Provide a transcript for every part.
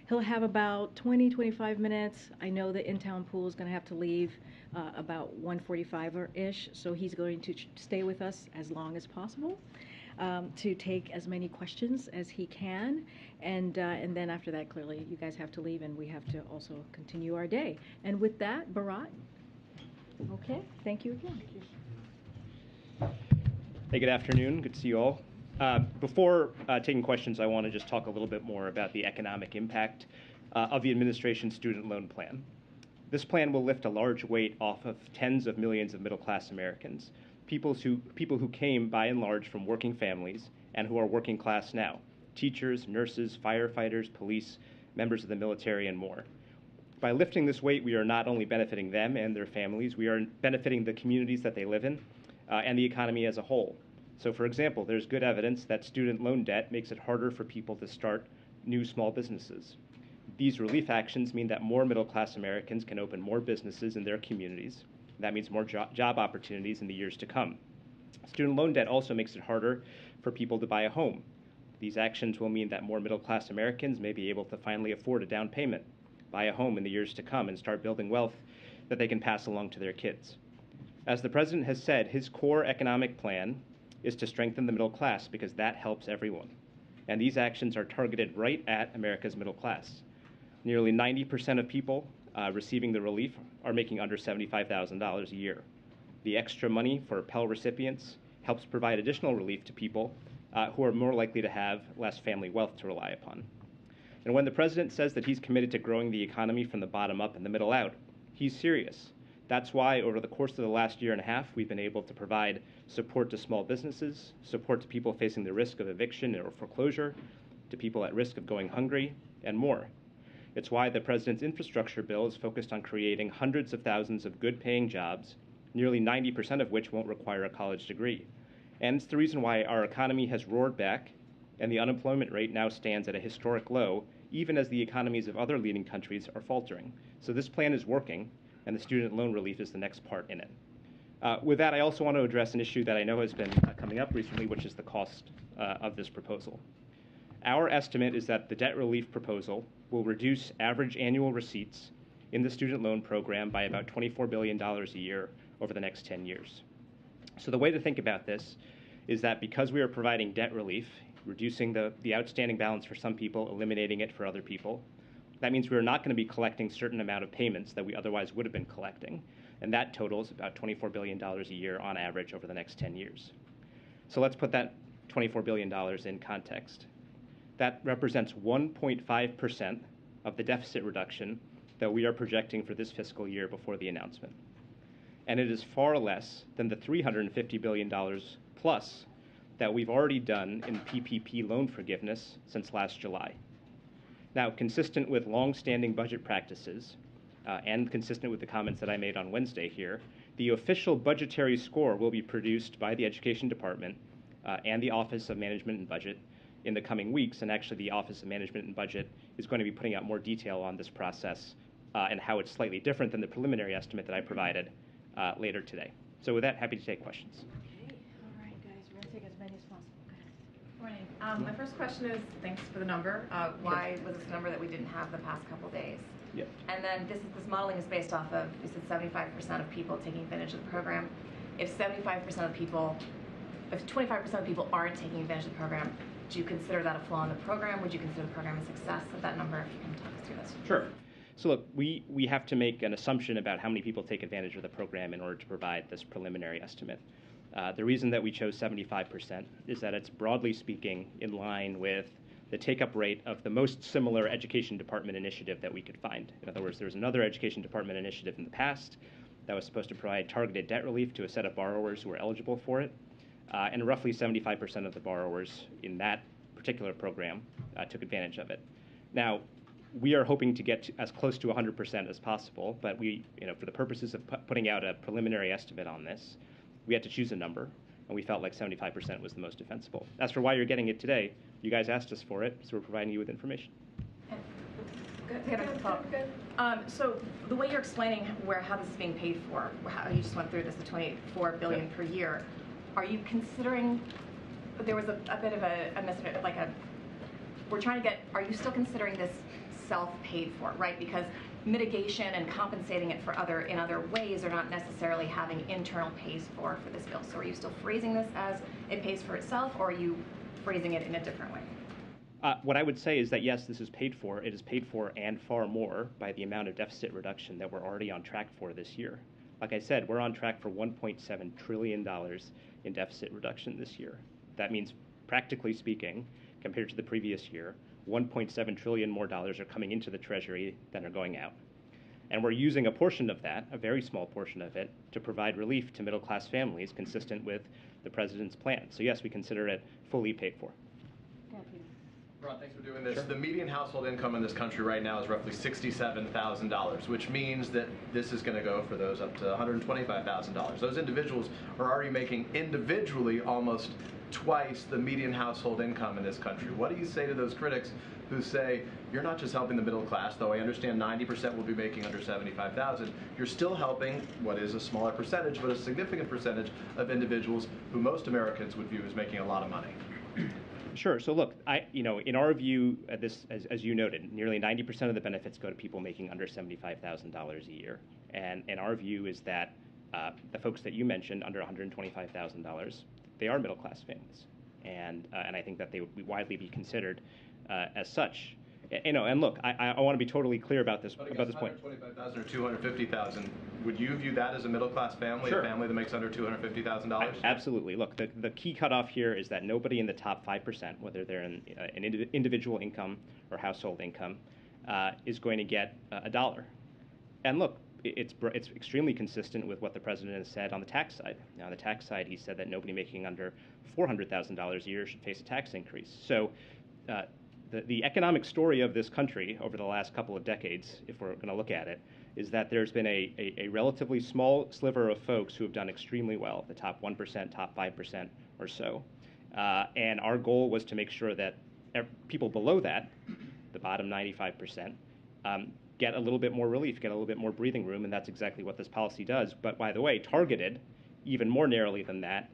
He'll have about 20, 25 minutes. I know the in-town pool is going to have to leave about 1:45-ish, so he's going to stay with us as long as possible to take as many questions as he can. And then after that, clearly, you guys have to leave, and we have to also continue our day. And with that, Bharat, okay, thank you again. Hey, good afternoon. Good to see you all. Before taking questions, I want to just talk a little bit more about the economic impact of the administration's student loan plan. This plan will lift a large weight off of tens of millions of middle-class Americans, people who came by and large from working families and who are working class now, teachers, nurses, firefighters, police, members of the military, and more. By lifting this weight, we are not only benefiting them and their families, we are benefiting the communities that they live in and the economy as a whole. So, for example, there's good evidence that student loan debt makes it harder for people to start new small businesses. These relief actions mean that more middle-class Americans can open more businesses in their communities. That means more job opportunities in the years to come. Student loan debt also makes it harder for people to buy a home. These actions will mean that more middle-class Americans may be able to finally afford a down payment, buy a home in the years to come, and start building wealth that they can pass along to their kids. As the president has said, his core economic plan is to strengthen the middle class because that helps everyone. And these actions are targeted right at America's middle class. Nearly 90% of people receiving the relief are making under $75,000 a year. The extra money for Pell recipients helps provide additional relief to people who are more likely to have less family wealth to rely upon. And when the president says that he's committed to growing the economy from the bottom up and the middle out, he's serious. That's why over the course of the last year and a half, we've been able to provide support to small businesses, support to people facing the risk of eviction or foreclosure, to people at risk of going hungry, and more. It's why the president's infrastructure bill is focused on creating hundreds of thousands of good-paying jobs, nearly 90% of which won't require a college degree. And it's the reason why our economy has roared back, and the unemployment rate now stands at a historic low, even as the economies of other leading countries are faltering. So this plan is working, and the student loan relief is the next part in it. With that, I also want to address an issue that I know has been coming up recently, which is the cost of this proposal. Our estimate is that the debt relief proposal will reduce average annual receipts in the student loan program by about $24 billion a year over the next 10 years. So the way to think about this is that because we are providing debt relief, reducing the outstanding balance for some people, eliminating it for other people, that means we are not going to be collecting a certain amount of payments that we otherwise would have been collecting, and that totals about $24 billion a year on average over the next 10 years. So let's put that $24 billion in context. That represents 1.5% of the deficit reduction that we are projecting for this fiscal year before the announcement. And it is far less than the $350 billion plus that we've already done in PPP loan forgiveness since last July. Now, consistent with long-standing budget practices and consistent with the comments that I made on Wednesday here, the official budgetary score will be produced by the Education Department and the Office of Management and Budget in the coming weeks, and actually the Office of Management and Budget is going to be putting out more detail on this process and how it's slightly different than the preliminary estimate that I provided later today. So with that, happy to take questions. Okay, all right, guys, we're going to take as many as possible. Morning. My first question is, thanks for the number. Why was this a number that we didn't have the past couple days? Yep. And then this modeling is based off of, you said 75% of people taking advantage of the program. If 25% of people aren't taking advantage of the program, do you consider that a flaw in the program? Would you consider the program a success of that number? If you can talk us through this. Sure. So look, we have to make an assumption about how many people take advantage of the program in order to provide this preliminary estimate. The reason that we chose 75% is that it's broadly speaking in line with the take-up rate of the most similar education department initiative that we could find. In other words, there was another education department initiative in the past that was supposed to provide targeted debt relief to a set of borrowers who were eligible for it, and roughly 75% of the borrowers in that particular program took advantage of it. Now, we are hoping to get as close to 100% as possible, but we, for the purposes of putting out a preliminary estimate on this, we had to choose a number, and we felt like 75% was the most defensible. As for why you're getting it today, you guys asked us for it, so we're providing you with information. Good. So the way you're explaining how this is being paid for, how you just went through this, the $24 billion per year, are you considering? There was a bit of we're trying to get. Are you still considering this self-paid for, right? Because mitigation and compensating it in other ways are not necessarily having internal pays for this bill. So are you still phrasing this as it pays for itself, or are you phrasing it in a different way? What I would say is that, yes, this is paid for. It is paid for and far more by the amount of deficit reduction that we're already on track for this year. Like I said, we're on track for $1.7 trillion in deficit reduction this year. That means, practically speaking, compared to the previous year, $1.7 trillion more dollars are coming into the Treasury than are going out. And we're using a portion of that, a very small portion of it, to provide relief to middle-class families consistent with the president's plan. So yes, we consider it fully paid for. Ron, thanks for doing this. Sure. The median household income in this country right now is roughly $67,000, which means that this is going to go for those up to $125,000. Those individuals are already making individually almost twice the median household income in this country. What do you say to those critics who say, you're not just helping the middle class, though I understand 90% will be making under $75,000, you're still helping what is a smaller percentage, but a significant percentage of individuals who most Americans would view as making a lot of money? Sure. So look, in our view, as you noted, nearly 90% of the benefits go to people making under $75,000 a year. And our view is that the folks that you mentioned, under $125,000, they are middle-class families. And I think that they would widely be considered as such. And look, I want to be totally clear about this point. $125,000 or $250,000. Would you view that as a middle-class family, Sure. A family that makes under $250,000? Absolutely. Look, the key cutoff here is that nobody in the top 5%, whether they're in an individual income or household income, is going to get a dollar. And look, it's extremely consistent with what the president has said on the tax side. Now, on the tax side, he said that nobody making under $400,000 a year should face a tax increase. So the economic story of this country over the last couple of decades, if we're going to look at it, is that there's been a relatively small sliver of folks who have done extremely well, the top 1%, top 5% or so. And our goal was to make sure that people below that, the bottom 95%, get a little bit more relief, get a little bit more breathing room, and that's exactly what this policy does. But by the way, targeted even more narrowly than that,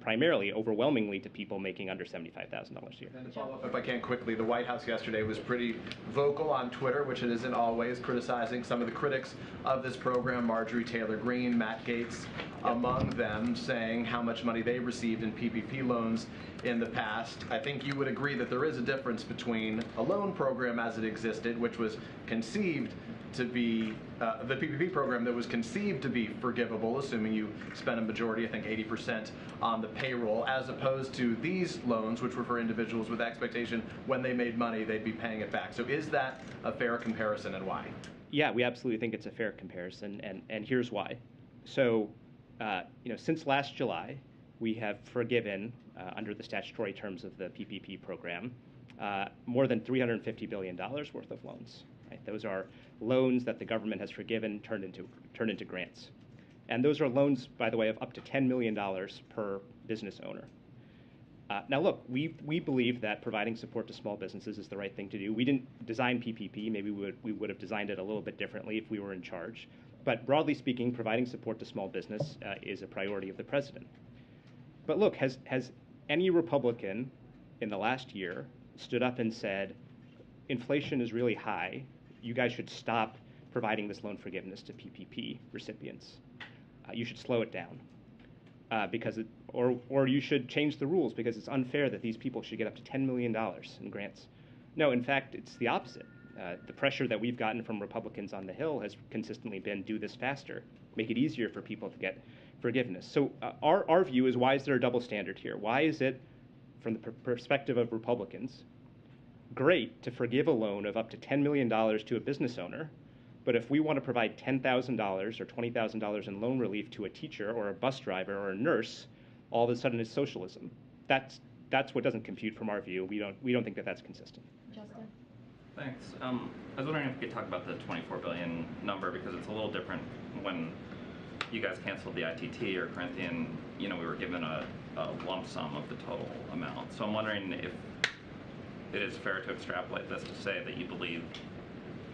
primarily, overwhelmingly, to people making under $75,000 a year. And to follow up, if I can quickly, the White House yesterday was pretty vocal on Twitter, which it isn't always, criticizing some of the critics of this program, Marjorie Taylor Greene, Matt Gaetz, among them, saying how much money they received in PPP loans in the past. I think you would agree that there is a difference between a loan program as it existed, which was conceived to be the PPP program that was conceived to be forgivable, assuming you spent a majority, I think 80%, on the payroll, as opposed to these loans, which were for individuals with expectation when they made money, they'd be paying it back. So is that a fair comparison, and why? Yeah, we absolutely think it's a fair comparison, and here's why. So, since last July, we have forgiven, under the statutory terms of the PPP program, more than $350 billion worth of loans. Right? Those are loans that the government has forgiven, turned into grants. And those are loans, by the way, of up to $10 million per business owner. Now, look, we believe that providing support to small businesses is the right thing to do. We didn't design PPP. Maybe we would have designed it a little bit differently if we were in charge. But broadly speaking, providing support to small business is a priority of the president. But look, has any Republican in the last year stood up and said, inflation is really high, you guys should stop providing this loan forgiveness to PPP recipients? You should slow it down. Or you should change the rules because it's unfair that these people should get up to $10 million in grants. No, in fact, it's the opposite. The pressure that we've gotten from Republicans on the Hill has consistently been do this faster, make it easier for people to get forgiveness. So our view is, why is there a double standard here? Why is it, from the perspective of Republicans, great to forgive a loan of up to $10 million to a business owner, but if we want to provide $10,000 or $20,000 in loan relief to a teacher or a bus driver or a nurse, all of a sudden it's socialism? That's what doesn't compute from our view. We don't think that that's consistent. Justin? Thanks. I was wondering if we could talk about the $24 billion number, because it's a little different. When you guys canceled the ITT or Corinthian, we were given a lump sum of the total amount. So I'm wondering if it is fair to extrapolate this to say that you believe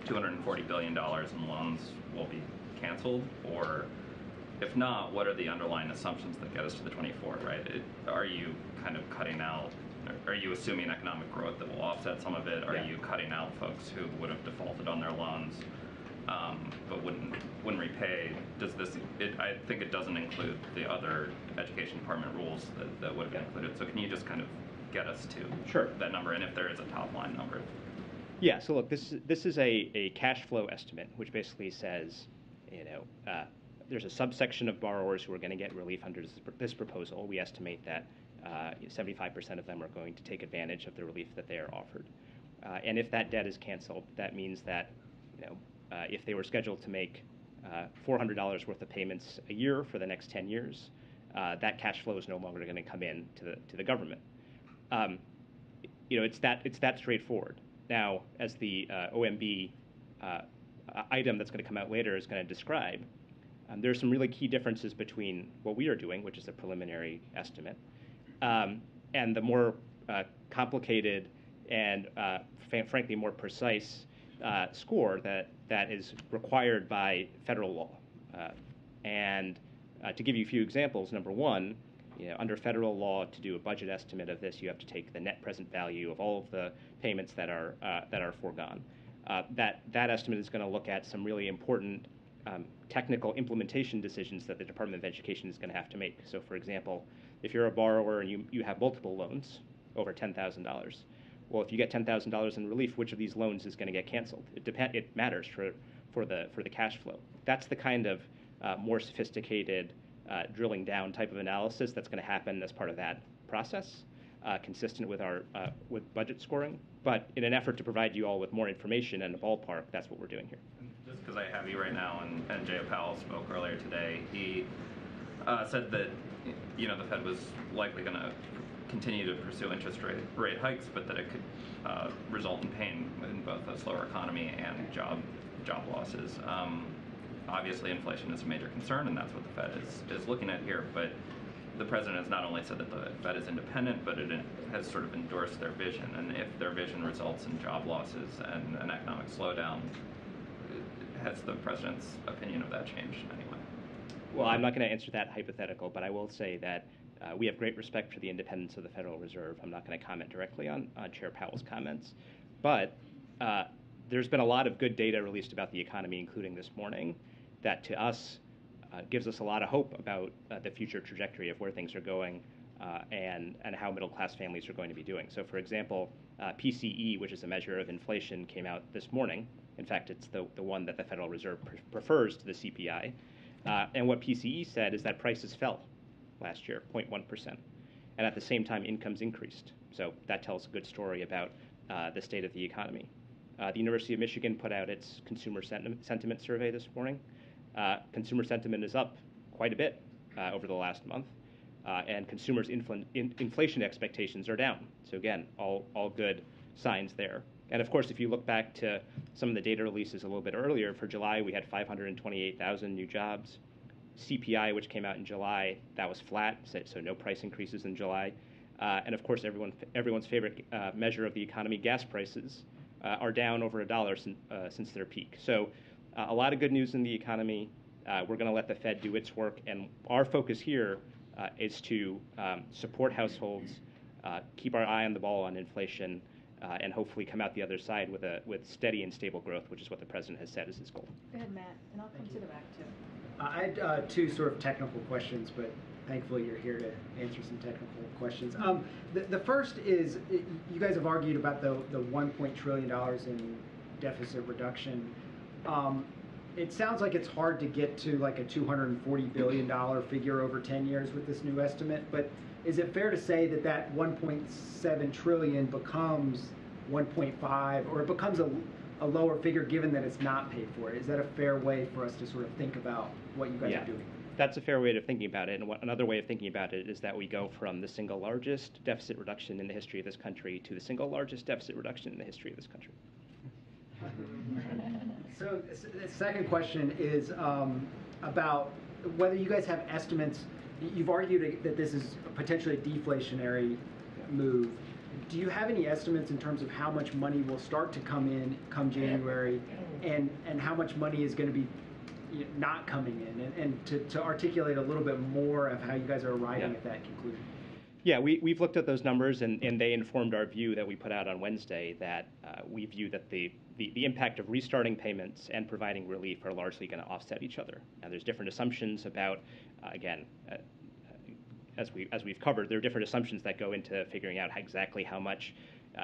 $240 billion in loans will be canceled, or if not, what are the underlying assumptions that get us to the 24, right? Are you kind of cutting out are you assuming economic growth that will offset some of it? Are Yeah. you cutting out folks who would have defaulted on their loans but wouldn't repay? I think it doesn't include the other education department rules that would have been included. So can you just kind of get us to Sure. that number, and if there is a top line number? Yeah, so look, this is a cash flow estimate, which basically says, there's a subsection of borrowers who are going to get relief under this proposal. We estimate that 75% of them are going to take advantage of the relief that they are offered. And if that debt is canceled, that means that, if they were scheduled to make $400 worth of payments a year for the next 10 years, that cash flow is no longer going to come in to the government. It's that straightforward. Now, as the OMB item that's going to come out later is going to describe, there are some really key differences between what we are doing, which is a preliminary estimate, and the more complicated and frankly more precise score that is required by federal law. And to give you a few examples, number one, under federal law, to do a budget estimate of this, you have to take the net present value of all of the payments that are foregone. That estimate is going to look at some really important technical implementation decisions that the Department of Education is going to have to make. So, for example, if you're a borrower and you have multiple loans over $10,000, well, if you get $10,000 in relief, which of these loans is going to get canceled? It matters for the cash flow. That's the kind of more sophisticated drilling down type of analysis that's going to happen as part of that process, consistent with our with budget scoring. But in an effort to provide you all with more information and a ballpark, that's what we're doing here. Just because I have you right now, and Jay Powell spoke earlier today, he said that the Fed was likely going to continue to pursue interest rate hikes, but that it could result in pain in both a slower economy and job losses. Obviously, inflation is a major concern, and that's what the Fed is looking at here. But the president has not only said that the Fed is independent, but it has sort of endorsed their vision. And if their vision results in job losses and an economic slowdown, has the president's opinion of that changed in any way? Well, I'm not going to answer that hypothetical, but I will say that we have great respect for the independence of the Federal Reserve. I'm not going to comment directly on Chair Powell's comments. But there's been a lot of good data released about the economy, including this morning, that to us gives us a lot of hope about the future trajectory of where things are going and how middle-class families are going to be doing. So, for example, PCE, which is a measure of inflation, came out this morning. In fact, it's the one that the Federal Reserve prefers to the CPI. And what PCE said is that prices fell last year, 0.1%. And at the same time, incomes increased. So that tells a good story about the state of the economy. The University of Michigan put out its consumer sentiment survey this morning. Consumer sentiment is up quite a bit over the last month. And consumers' inflation expectations are down. So again, all good signs there. And of course, if you look back to some of the data releases a little bit earlier, for July we had 528,000 new jobs. CPI, which came out in July, that was flat, so no price increases in July. And of course, everyone's favorite measure of the economy, gas prices, are down over $1 since their peak. So a lot of good news in the economy. We're going to let the Fed do its work, and our focus here is to support households, keep our eye on the ball on inflation, and hopefully come out the other side with steady and stable growth, which is what the president has said is his goal. Go ahead, Matt, and I'll come to the back, too. I had two sort of technical questions, but thankfully you're here to answer some technical questions. The first is, you guys have argued about the $1 trillion in deficit reduction. It sounds like it's hard to get to like a $240 billion figure over 10 years with this new estimate, but is it fair to say that 1.7 trillion becomes 1.5, or it becomes a lower figure given that it's not paid for? Is that a fair way for us to sort of think about what you guys are doing? That's a fair way of thinking about it. And another way of thinking about it is that we go from the single largest deficit reduction in the history of this country to the single largest deficit reduction in the history of this country. So the second question is about whether you guys have estimates. You've argued that this is potentially a deflationary move. Do you have any estimates in terms of how much money will start to come in come January, and how much money is going to be not coming in, and to articulate a little bit more of how you guys are arriving at that conclusion? Yeah, we've looked at those numbers, and they informed our view that we put out on Wednesday, that we view that the impact of restarting payments and providing relief are largely going to offset each other. Now, there's different assumptions about, again, as we've covered, there are different assumptions that go into figuring out exactly how much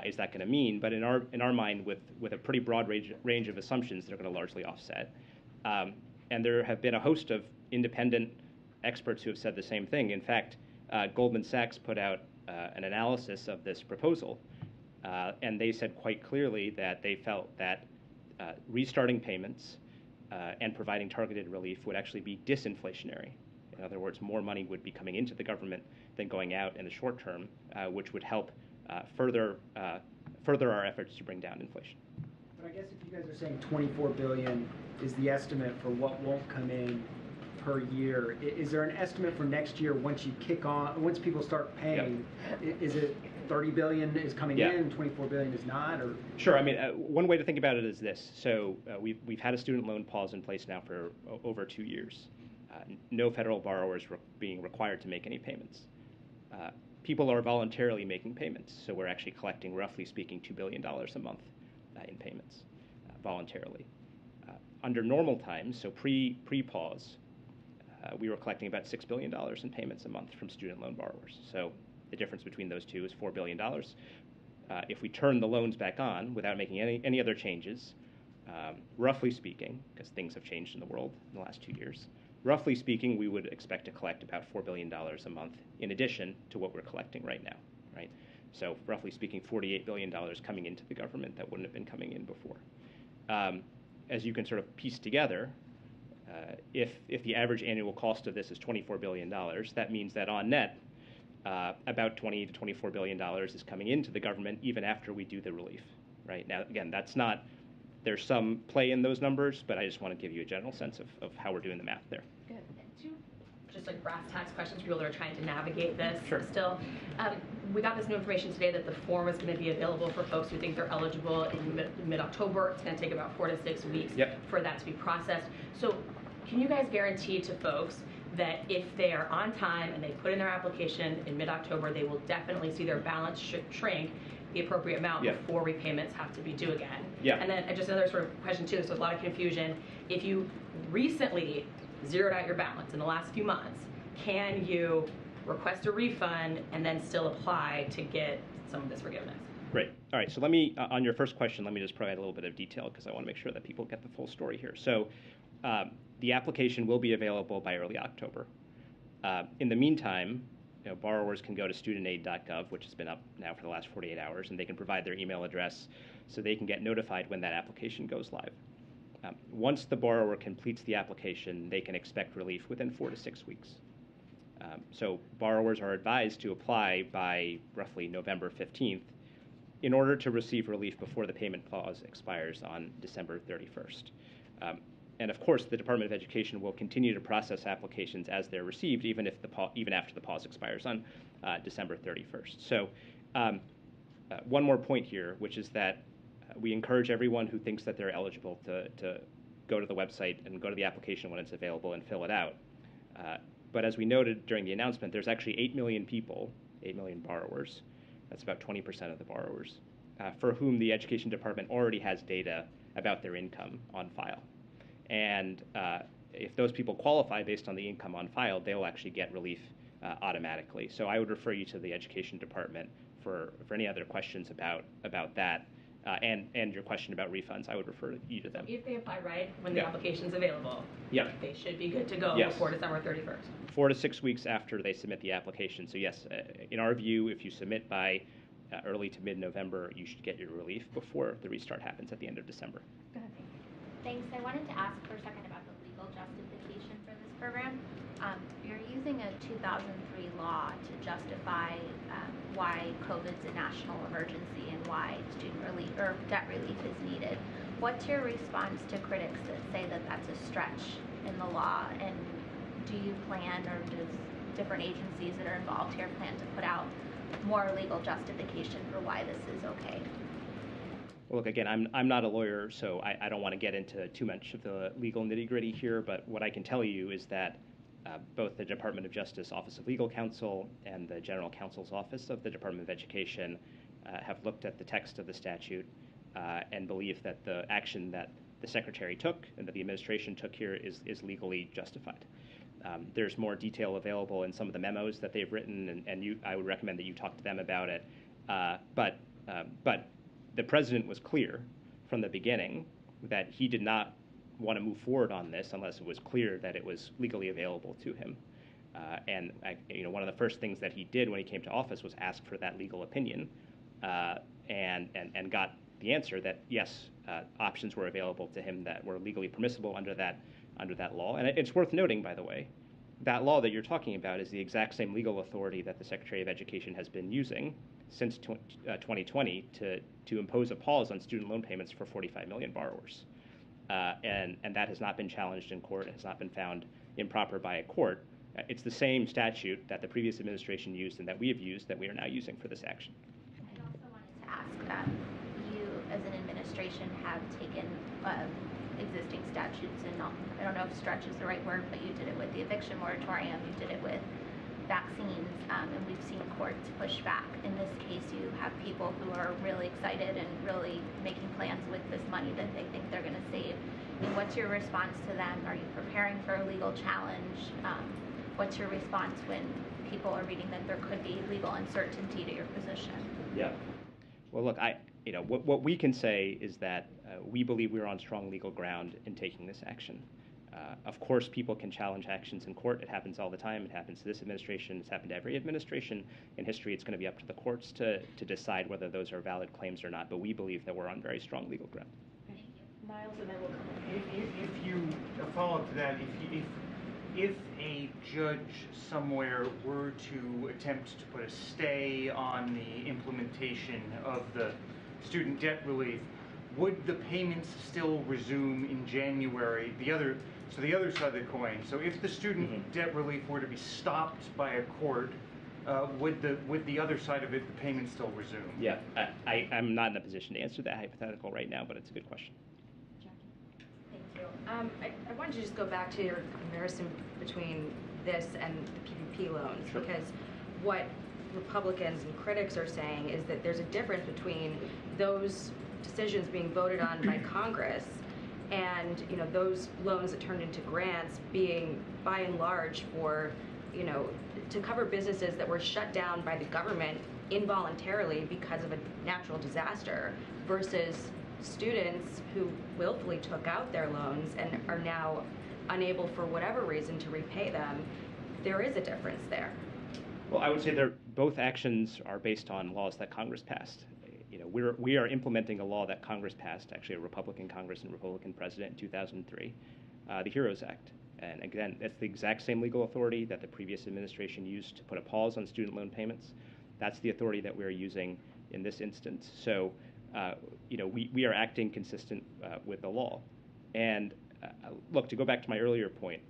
is that going to mean. But in our mind, with a pretty broad range of assumptions, they're going to largely offset. And there have been a host of independent experts who have said the same thing. In fact, Goldman Sachs put out an analysis of this proposal, and they said quite clearly that they felt that restarting payments and providing targeted relief would actually be disinflationary. In other words, more money would be coming into the government than going out in the short term, which would help further our efforts to bring down inflation. But I guess if you guys are saying $24 billion is the estimate for what won't come in per year, is there an estimate for next year once people start paying? Yep. Is it 30 billion is coming in, 24 billion is not, or? Sure. I mean, one way to think about it is this. So we've had a student loan pause in place now for over 2 years. No federal borrowers being required to make any payments. People are voluntarily making payments, so we're actually collecting, roughly speaking, $2 billion a month in payments voluntarily. Under normal times, so pre-pause, we were collecting about $6 billion in payments a month from student loan borrowers. So the difference between those two is $4 billion. If we turn the loans back on without making any other changes, roughly speaking, because things have changed in the world in the last 2 years, roughly speaking, we would expect to collect about $4 billion a month in addition to what we're collecting right now, right? So roughly speaking, $48 billion coming into the government that wouldn't have been coming in before. As you can sort of piece together, if the average annual cost of this is $24 billion, that means that on net, about $20 to $24 billion is coming into the government even after we do the relief, right? Now, again, there's some play in those numbers, but I just want to give you a general sense of how we're doing the math there. Good. Two, just like brass tacks questions for people that are trying to navigate this still. We got this new information today that the form is going to be available for folks who think they're eligible in mid-October. It's going to take about 4 to 6 weeks for that to be processed. So can you guys guarantee to folks that if they are on time and they put in their application in mid-October, they will definitely see their balance shrink the appropriate amount before repayments have to be due again? And then just another sort of question too, so a lot of confusion. If you recently zeroed out your balance in the last few months, can you request a refund and then still apply to get some of this forgiveness? Great. All right, so let me, on your first question, let me just provide a little bit of detail because I want to make sure that people get the full story here. So the application will be available by early October. In the meantime, borrowers can go to studentaid.gov, which has been up now for the last 48 hours, and they can provide their email address so they can get notified when that application goes live. Once the borrower completes the application, they can expect relief within 4 to 6 weeks. So borrowers are advised to apply by roughly November 15th in order to receive relief before the payment pause expires on December 31st. And of course, the Department of Education will continue to process applications as they're received, even after the pause expires on December 31st. So one more point here, which is that we encourage everyone who thinks that they're eligible to go to the website and go to the application when it's available and fill it out. But as we noted during the announcement, there's actually 8 million people, 8 million borrowers, that's about 20% of the borrowers, for whom the Education Department already has data about their income on file. And if those people qualify based on the income on file, they'll actually get relief automatically. So I would refer you to the Education Department for any other questions about that. And your question about refunds, I would refer you to them. So if they apply right when the application's available, they should be good to go before December 31st. 4 to 6 weeks after they submit the application. So yes, in our view, if you submit by early to mid-November, you should get your relief before the restart happens at the end of December. Go ahead. Thanks. I wanted to ask for a second about the legal justification for this program. You're using a 2003 law to justify why COVID's a national emergency and why student relief or debt relief is needed. What's your response to critics that say that that's a stretch in the law? And do you plan, or does different agencies that are involved here plan to put out more legal justification for why this is okay? Well, look, again, I'm not a lawyer, so I don't want to get into too much of the legal nitty-gritty here, but what I can tell you is that both the Department of Justice Office of Legal Counsel and the General Counsel's Office of the Department of Education have looked at the text of the statute and believe that the action that the Secretary took and that the administration took here is legally justified. There's more detail available in some of the memos that they've written, and I would recommend that you talk to them about it. But the president was clear from the beginning that he did not want to move forward on this unless it was clear that it was legally available to him. And one of the first things that he did when he came to office was ask for that legal opinion, and got the answer that yes, options were available to him that were legally permissible under that law. And it's worth noting, by the way, that law that you're talking about is the exact same legal authority that the Secretary of Education has been using since 2020 to impose a pause on student loan payments for 45 million borrowers. And that has not been challenged in court. It has not been found improper by a court. It's the same statute that the previous administration used and that we have used that we are now using for this action. I also wanted to ask, you as an administration have taken existing statutes, and I don't know if stretch is the right word, but you did it with the eviction moratorium, you did it with vaccines, and we've seen courts push back. In this case, you have people who are really excited and really making plans with this money that they think they're going to save. And what's your response to them? Are you preparing for a legal challenge? What's your response when people are reading that there could be legal uncertainty to your position? Yeah. Well, look, what we can say is that we believe we're on strong legal ground in taking this action. Of course, people can challenge actions in court. It happens all the time. It happens to this administration. It's happened to every administration in history. It's going to be up to the courts to decide whether those are valid claims or not. But we believe that we're on very strong legal ground. Niles, and then we'll come. If you follow up to that, if a judge somewhere were to attempt to put a stay on the implementation of the student debt relief, would the payments still resume in January? The other side of the coin. So if the student debt relief were to be stopped by a court, would the other side of it, the payments still resume? Yeah, I'm not in a position to answer that hypothetical right now, but it's a good question. Thank you. I wanted to just go back to your comparison between this and the PPP loans, Sure. because what Republicans and critics are saying is that there's a difference between those decisions being voted on by Congress and those loans that turned into grants being by and large for to cover businesses that were shut down by the government involuntarily because of a natural disaster versus students who willfully took out their loans and are now unable for whatever reason to repay them. There is a difference there. Well, I would say both actions are based on laws that Congress passed. We are implementing a law that Congress passed, actually a Republican Congress and Republican president in 2003, the HEROES Act. And again, that's the exact same legal authority that the previous administration used to put a pause on student loan payments. That's the authority that we're using in this instance. So, we are acting consistent with the law. And look, to go back to my earlier point,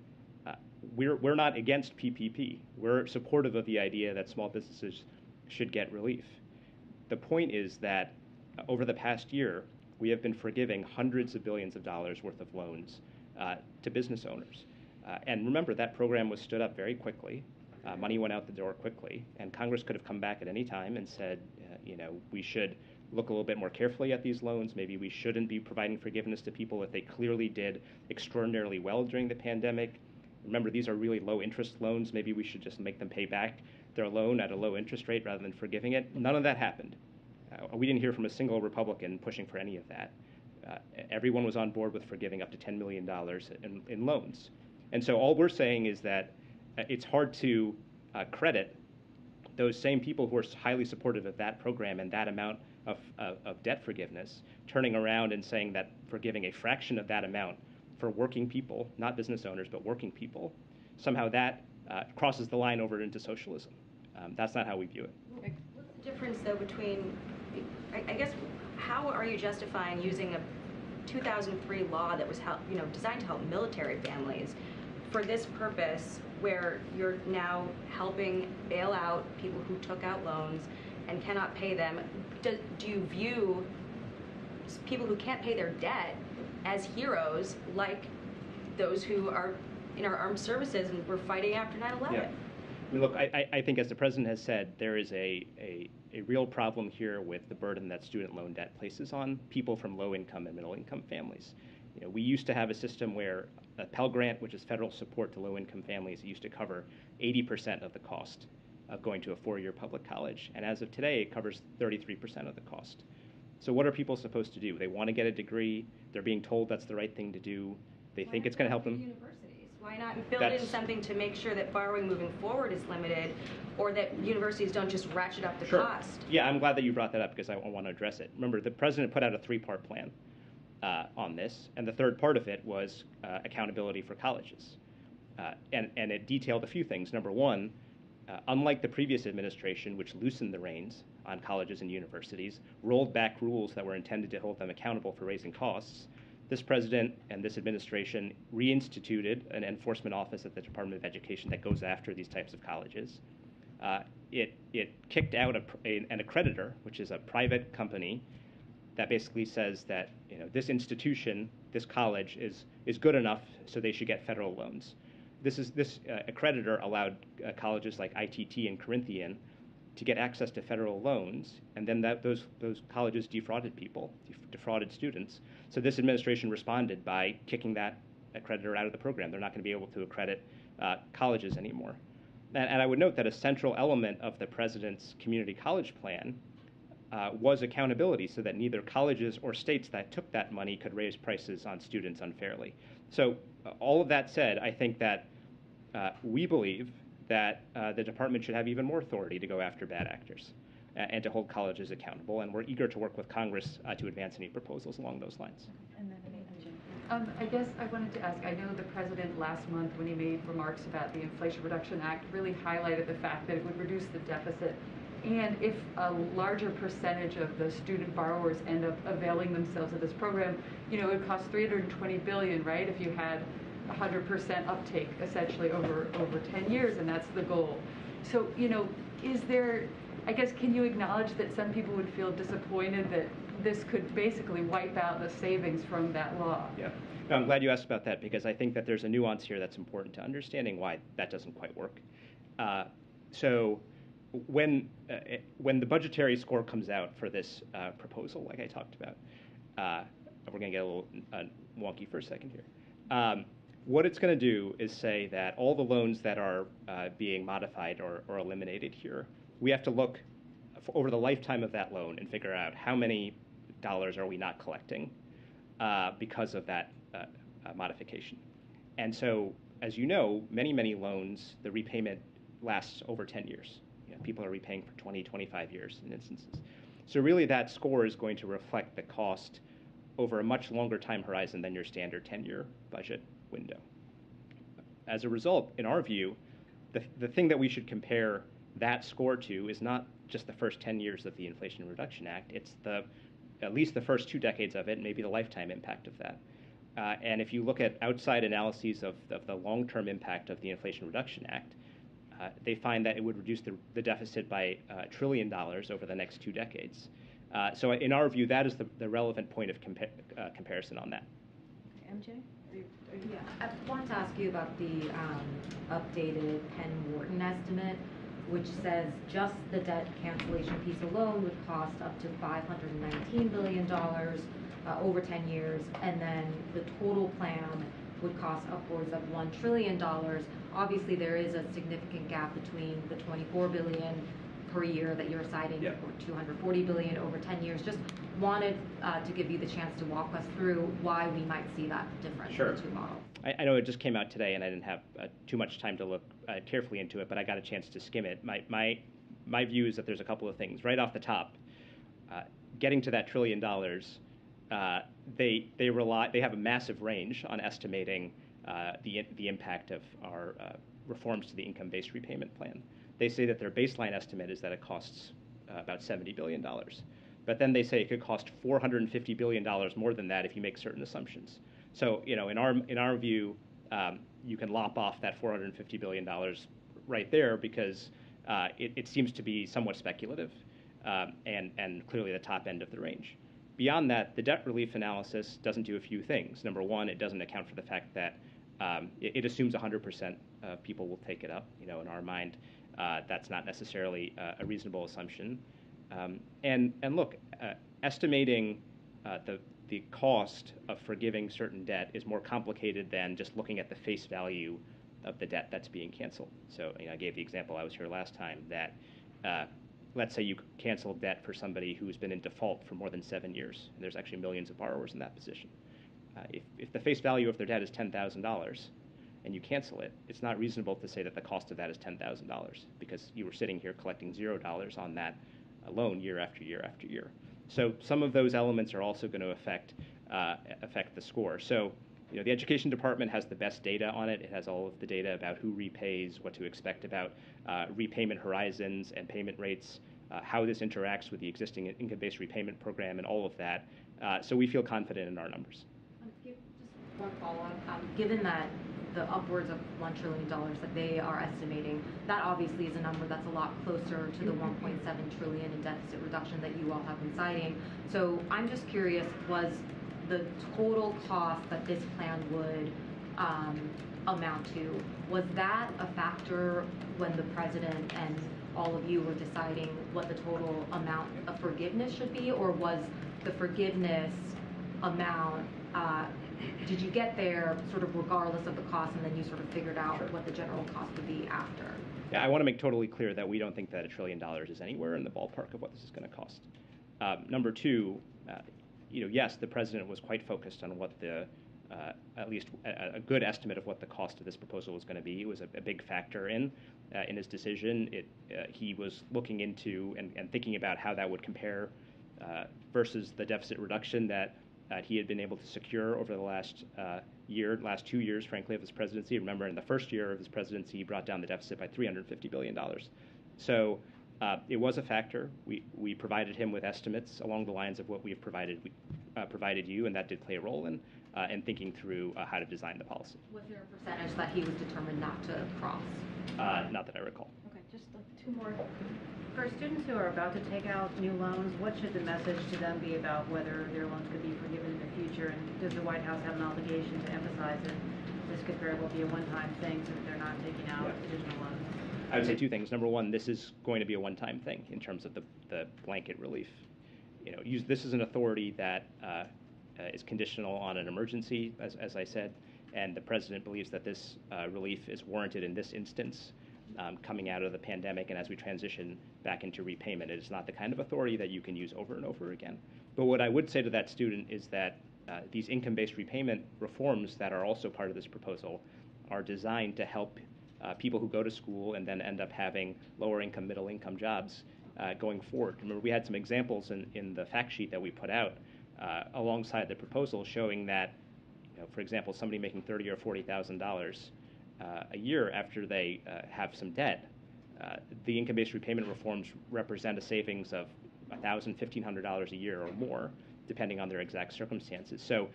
we're not against PPP. We're supportive of the idea that small businesses should get relief. The point is that over the past year, we have been forgiving hundreds of billions of dollars worth of loans to business owners. And remember, that program was stood up very quickly. Money went out the door quickly. And Congress could have come back at any time and said, we should look a little bit more carefully at these loans. Maybe we shouldn't be providing forgiveness to people if they clearly did extraordinarily well during the pandemic. Remember, these are really low interest loans. Maybe we should just make them pay back their loan at a low interest rate rather than forgiving it. None of that happened. We didn't hear from a single Republican pushing for any of that. Everyone was on board with forgiving up to $10 million in loans. And so all we're saying is that it's hard to credit those same people who are highly supportive of that program and that amount of debt forgiveness, turning around and saying that forgiving a fraction of that amount for working people, not business owners, but working people, somehow that crosses the line over into socialism. That's not how we view it. What's the difference, though, between, I guess, how are you justifying using a 2003 law that was designed to help military families for this purpose, where you're now helping bail out people who took out loans and cannot pay them? Do you view people who can't pay their debt as heroes, like those who are in our armed services, and we're fighting after 9/11. Yeah. I mean, look, I think as the president has said, there is a real problem here with the burden that student loan debt places on people from low-income and middle-income families. You know, we used to have a system where a Pell Grant, which is federal support to low-income families, used to cover 80% of the cost of going to a four-year public college. And as of today, it covers 33% of the cost. So what are people supposed to do? They want to get a degree. They're being told that's the right thing to do. They think it's going to help them. Universities. Why not build in something to make sure that borrowing moving forward is limited, or that universities don't just ratchet up the cost? Yeah, I'm glad that you brought that up because I want to address it. Remember, the president put out a three-part plan on this, and the third part of it was accountability for colleges. And it detailed a few things. Number one, unlike the previous administration, which loosened the reins on colleges and universities, rolled back rules that were intended to hold them accountable for raising costs, this president and this administration reinstituted an enforcement office at the Department of Education that goes after these types of colleges. It kicked out an accreditor, which is a private company that basically says that this institution, this college, is good enough, so they should get federal loans. This accreditor allowed colleges like ITT and Corinthian to get access to federal loans, and then those colleges defrauded people, defrauded students. So this administration responded by kicking that accreditor out of the program. They're not going to be able to accredit colleges anymore. And I would note that a central element of the president's community college plan was accountability, so that neither colleges or states that took that money could raise prices on students unfairly. So all of that said, I think that we believe that the department should have even more authority to go after bad actors and to hold colleges accountable, and we're eager to work with Congress to advance any proposals along those lines. I guess I wanted to ask, I know the president last month when he made remarks about the Inflation Reduction Act really highlighted the fact that it would reduce the deficit. And if a larger percentage of the student borrowers end up availing themselves of this program, it would cost $320 billion, right? If you had 100% uptake essentially over 10 years, and that's the goal. So, is there, I guess, can you acknowledge that some people would feel disappointed that this could basically wipe out the savings from that law? Yeah. No, I'm glad you asked about that, because I think that there's a nuance here that's important to understanding why that doesn't quite work. So when the budgetary score comes out for this proposal, like I talked about, we're going to get a little wonky for a second here. What it's going to do is say that all the loans that are being modified or eliminated here, we have to look over the lifetime of that loan and figure out how many dollars are we not collecting because of that modification. And so, as you know, many loans, the repayment lasts over 10 years. People are repaying for 20, 25 years in instances. So really that score is going to reflect the cost over a much longer time horizon than your standard 10-year budget window. As a result, in our view, the thing that we should compare that score to is not just the first 10 years of the Inflation Reduction Act, it's at least the first 2 decades of it, and maybe the lifetime impact of that. And if you look at outside analyses of the long-term impact of the Inflation Reduction Act, they find that it would reduce the deficit by $1 trillion over the next 2 decades. So in our view, that is the relevant point of comparison on that. MJ? Yeah, I wanted to ask you about the updated Penn Wharton estimate, which says just the debt cancellation piece alone would cost up to $519 billion over 10 years, and then the total plan would cost upwards of $1 trillion. Obviously, there is a significant gap between the $24 billion per year that you're citing, or $240 billion over 10 years. Just wanted to give you the chance to walk us through why we might see that difference in the two models. I know it just came out today, and I didn't have too much time to look carefully into it, but I got a chance to skim it. My view is that there's a couple of things. Right off the top, getting to that $1 trillion, they have a massive range on estimating the impact of our reforms to the income-based repayment plan. They say that their baseline estimate is that it costs about $70 billion. But then they say it could cost $450 billion more than that if you make certain assumptions. So, in our view, you can lop off that $450 billion right there because it seems to be somewhat speculative and clearly the top end of the range. Beyond that, the debt relief analysis doesn't do a few things. Number one, it doesn't account for the fact that it assumes 100% of people will take it up. In our mind, that's not necessarily a reasonable assumption. And look, estimating the cost of forgiving certain debt is more complicated than just looking at the face value of the debt that's being canceled. So I gave the example, I was here last time, that let's say you cancel debt for somebody who's been in default for more than 7 years, and there's actually millions of borrowers in that position. If the face value of their debt is $10,000 and you cancel it, it's not reasonable to say that the cost of that is $10,000 because you were sitting here collecting $0 on that loan year after year after year. So some of those elements are also going to affect the score. So the education department has the best data on it. It has all of the data about who repays, what to expect about repayment horizons and payment rates, how this interacts with the existing income-based repayment program and all of that. So we feel confident in our numbers. Just one follow-up. Given that the upwards of $1 trillion that they are estimating, that obviously is a number that's a lot closer to the $1.7 trillion in deficit reduction that you all have been citing. So I'm just curious, was the total cost that this plan would amount to, was that a factor when the president and all of you were deciding what the total amount of forgiveness should be, or was the forgiveness amount, did you get there sort of regardless of the cost, and then you sort of figured out what the general cost would be after? Yeah, I want to make totally clear that we don't think that $1 trillion is anywhere in the ballpark of what this is going to cost. Number two, yes, the president was quite focused on what the, at least a good estimate of what the cost of this proposal was going to be. It was a big factor in his decision. He was looking into and thinking about how that would compare versus the deficit reduction that he had been able to secure over the last 2 years, frankly, of his presidency. Remember, in the first year of his presidency, he brought down the deficit by $350 billion. So it was a factor. We provided him with estimates along the lines of what we have provided you, and that did play a role in thinking through how to design the policy. Was there a percentage that he was determined not to cross? Not that I recall. Okay, just two more. For students who are about to take out new loans, what should the message to them be about whether their loans could be forgiven in the future? And does the White House have an obligation to emphasize that this could very well be a one-time thing so that they're not taking out additional loans? I would say two things. Number one, this is going to be a one-time thing in terms of the blanket relief. This is an authority that is conditional on an emergency, as I said, and the president believes that this relief is warranted in this instance. Coming out of the pandemic and as we transition back into repayment. It is not the kind of authority that you can use over and over again. But what I would say to that student is that these income-based repayment reforms that are also part of this proposal are designed to help people who go to school and then end up having lower income, middle income jobs going forward. Remember, we had some examples in the fact sheet that we put out alongside the proposal showing that, for example, somebody making $30,000 or $40,000 a year after they have some debt, the income-based repayment reforms represent a savings of $1,000, $1,500 a year or more, depending on their exact circumstances. So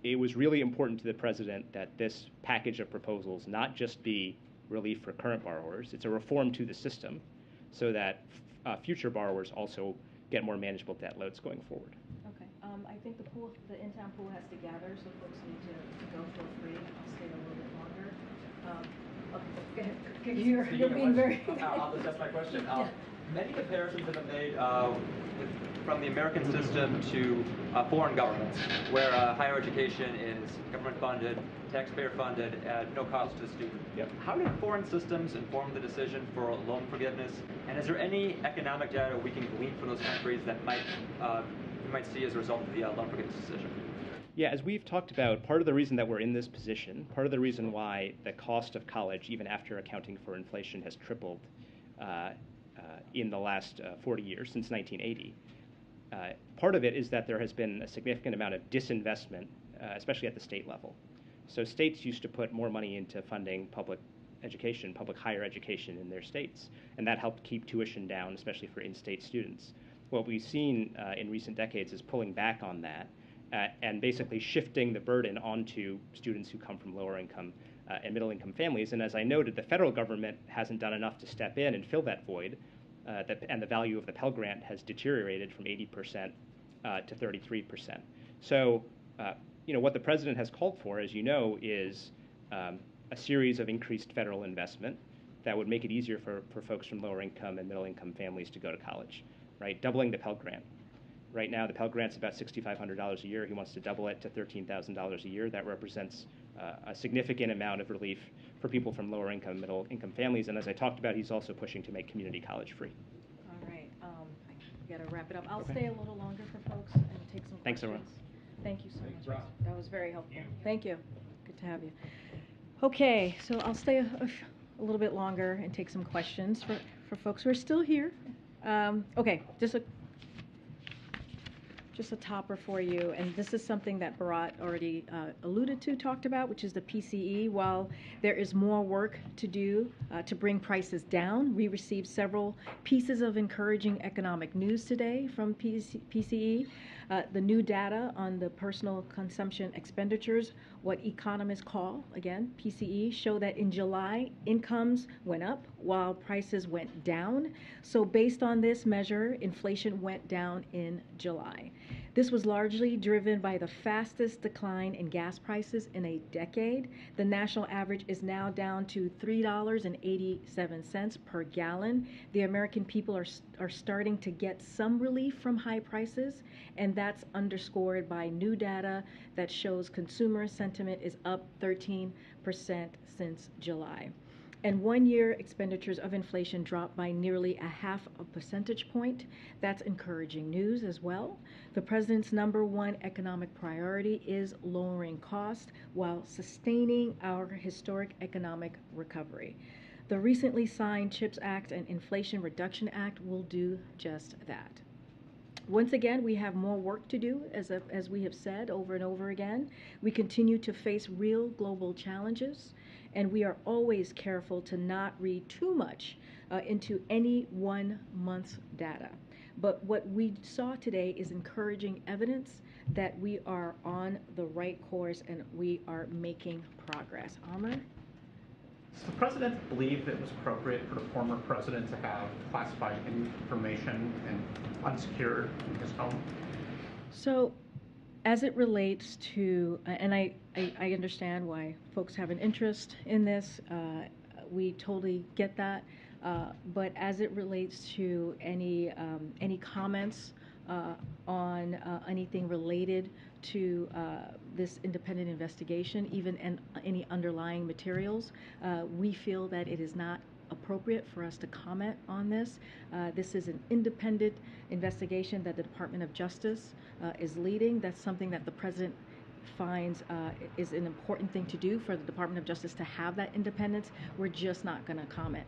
it was really important to the president that this package of proposals not just be relief for current borrowers, it's a reform to the system so that future borrowers also get more manageable debt loads going forward. Okay. I think the in-town pool has to gather, so folks need to go feel free. I'll stay a little bit longer. You're being very... I'll just ask my question. Many comparisons have been made from the American system to foreign governments, where higher education is government-funded, taxpayer-funded, at no cost to the student. Yep. How did foreign systems inform the decision for loan forgiveness? And is there any economic data we can glean from those countries that we might see as a result of the loan forgiveness decision? Yeah, as we've talked about, part of the reason that we're in this position, part of the reason why the cost of college, even after accounting for inflation, has tripled in the last 40 years, since 1980, part of it is that there has been a significant amount of disinvestment, especially at the state level. So states used to put more money into funding public education, public higher education in their states, and that helped keep tuition down, especially for in-state students. What we've seen in recent decades is pulling back on that, and basically shifting the burden onto students who come from lower income and middle income families. And as I noted, the federal government hasn't done enough to step in and fill that void, and the value of the Pell Grant has deteriorated from 80% to 33%. So, what the president has called for, as you know, is a series of increased federal investment that would make it easier for folks from lower income and middle income families to go to college, right? Doubling the Pell Grant. Right now, the Pell Grant's about $6,500 a year. He wants to double it to $13,000 a year. That represents a significant amount of relief for people from lower income, middle income families. And as I talked about, he's also pushing to make community college free. All right, I got to wrap it up. I'll stay a little longer for folks and take some questions. Thanks, everyone. Thank you so much. That was very helpful. Thank you. Good to have you. Okay, so I'll stay a little bit longer and take some questions for folks who are still here. Okay, just a topper for you, and this is something that Bharat already alluded to, talked about, which is the PCE. While there is more work to do to bring prices down, we received several pieces of encouraging economic news today from PCE. The new data on the personal consumption expenditures, what economists call, again, PCE, show that in July, incomes went up while prices went down. So based on this measure, inflation went down in July. This was largely driven by the fastest decline in gas prices in a decade. The national average is now down to $3.87 per gallon. The American people are starting to get some relief from high prices, and that's underscored by new data that shows consumer sentiment is up 13% since July. And 1 year expenditures of inflation dropped by nearly a half a percentage point. That's encouraging news as well. The president's #1 economic priority is lowering costs while sustaining our historic economic recovery. The recently signed CHIPS Act and Inflation Reduction Act will do just that. Once again, we have more work to do, as we have said over and over again. We continue to face real global challenges, and we are always careful to not read too much into any 1 month's data. But what we saw today is encouraging evidence that we are on the right course and we are making progress. Amr? Does the president believe it was appropriate for the former president to have classified information and unsecured in his home? So, as it relates to, and I understand why folks have an interest in this, we totally get that, but as it relates to any comments on anything related to this independent investigation, even any underlying materials, we feel that it is not appropriate for us to comment on this. This is an independent investigation that the Department of Justice is leading. That's something that the president finds is an important thing to do for the Department of Justice to have that independence. We're just not going to comment.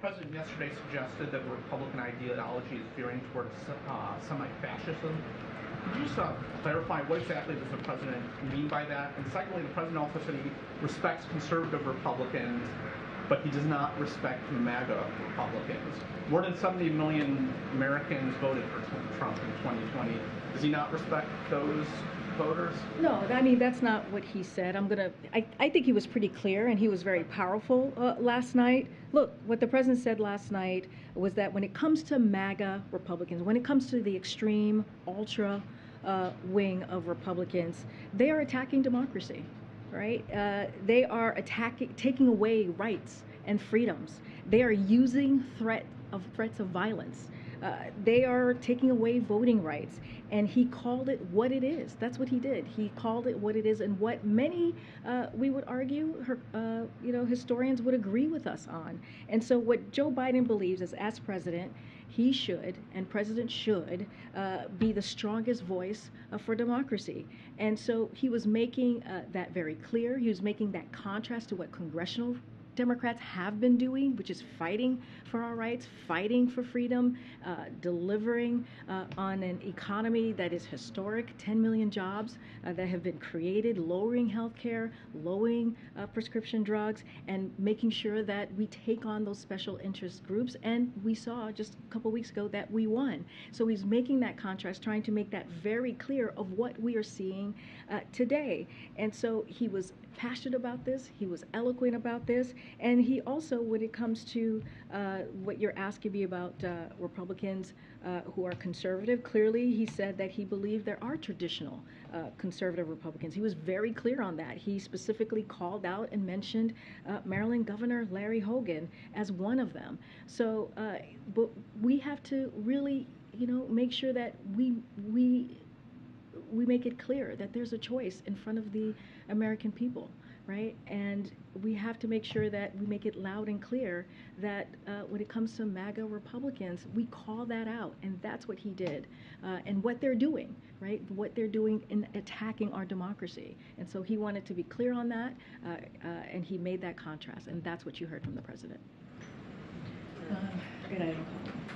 The president yesterday suggested that the Republican ideology is veering towards semi-fascism. Could you just clarify what exactly does the president mean by that? And secondly, the president also said he respects conservative Republicans, but he does not respect MAGA Republicans. More than 70 million Americans voted for Trump in 2020. Does he not respect those voters? No, I mean, that's not what he said. I think he was pretty clear, and he was very powerful last night. Look, what the president said last night was that when it comes to MAGA Republicans, when it comes to the extreme, ultra wing of Republicans, they are attacking democracy, right? They are taking away rights and freedoms. They are using threats of violence. They are taking away voting rights, and he called it what it is. That's what he did. He called it what it is, and what many, we would argue, historians would agree with us on. And so what Joe Biden believes is, as president, he should, and president should, be the strongest voice for democracy. And so he was making that very clear. He was making that contrast to what congressional Democrats have been doing, which is fighting for our rights, fighting for freedom, delivering on an economy that is historic, 10 million jobs that have been created, lowering health care, lowering prescription drugs, and making sure that we take on those special interest groups. And we saw just a couple weeks ago that we won. So he's making that contrast, trying to make that very clear of what we are seeing today. And so he was passionate about this. He was eloquent about this. And he also, when it comes to what you're asking me about Republicans who are conservative, clearly he said that he believed there are traditional conservative Republicans. He was very clear on that. He specifically called out and mentioned Maryland Governor Larry Hogan as one of them. So, but we have to really, make sure that we make it clear that there's a choice in front of the American people, right? And we have to make sure that we make it loud and clear that when it comes to MAGA Republicans, we call that out, and that's what he did, and what they're doing, right? What they're doing in attacking our democracy. And so he wanted to be clear on that, and he made that contrast, and that's what you heard from the president.